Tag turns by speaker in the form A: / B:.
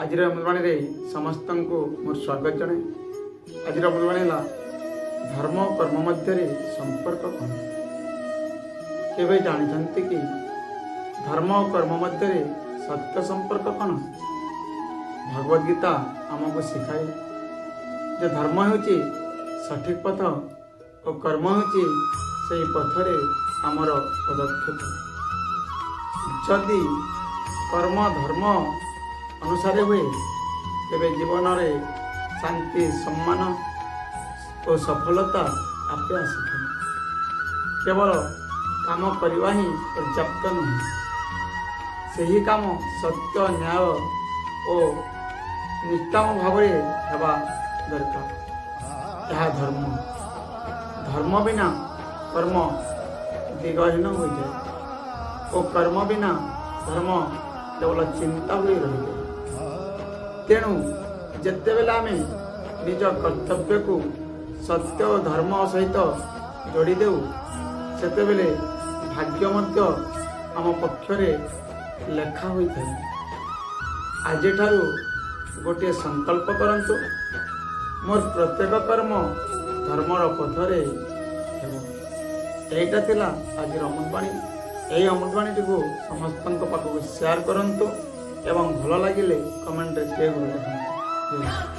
A: ଆଜିର ଅମୃତବାଣୀରେ ସମସ୍ତଙ୍କୁ ମୋର ସ୍ୱାଗତ ଜଣାଏ। ଆଜିର ଅମୃତବାଣୀ ହେଲା ଧର୍ମ ଓ କର୍ମ ମଧ୍ୟରେ ସମ୍ପର୍କ କ'ଣ? କେବେ ଜାଣିଛନ୍ତି କି ଧର୍ମ ଓ କର୍ମ ମଧ୍ୟରେ ସତ୍ୟ ସମ୍ପର୍କ କ'ଣ? ଭଗବତ ଗୀତା ଆମକୁ ଶିଖାଏ ଯେ ଧର୍ମ ହେଉଛି ସଠିକ ପଥ ଓ କର୍ମ ହେଉଛି ସେହି ପଥରେ ଆମର ପଦକ୍ଷେପ। ଯଦି କର୍ମ ଧର୍ମ ଅନୁସାରେ ହୁଏ ତେବେ ଜୀବନରେ ଶାନ୍ତି, ସମ୍ମାନ ଓ ସଫଳତା ଆପେ ଆସିଥାଏ। କେବଳ କାମ କରିବା ହିଁ ପର୍ଯ୍ୟାପ୍ତ ନୁହେଁ, ସେହି କାମ ସତ୍ୟ, ନ୍ୟାୟ ଓ ନିଷ୍କାମ ଭାବରେ ହେବା ଦରକାର। ଏହା ଧର୍ମ। ଧର୍ମ ବିନା କର୍ମ ଦିଗହୀନ ହୋଇଯାଏ ଓ କର୍ମ ବିନା ଧର୍ମ କେବଳ ଚିନ୍ତା ହୋଇ ରହିଯାଏ। ତେଣୁ ଯେତେବେଳେ ଆମେ ନିଜ କର୍ତ୍ତବ୍ୟକୁ ସତ୍ୟ ଓ ଧର୍ମ ସହିତ ଯୋଡ଼ି ଦେଉ ସେତେବେଳେ ଭାଗ୍ୟ ମଧ୍ୟ ଆମ ପକ୍ଷରେ ଲେଖା ହୋଇଥାଏ। ଆଜିଠାରୁ ଗୋଟିଏ ସଂକଳ୍ପ କରନ୍ତୁ, ମୋର ପ୍ରତ୍ୟେକ କର୍ମ ଧର୍ମର ପଥରେ ହେବ। ଏଇଟା ଥିଲା ଆଜିର ଅମୃତବାଣୀ। ଏହି ଅମୃତବାଣୀଟିକୁ ସମସ୍ତଙ୍କ ପାଖକୁ ସେୟାର କରନ୍ତୁ ଏବଂ ଭଲ ଲାଗିଲେ କମେଣ୍ଟରେ ଲେଖନ୍ତୁ।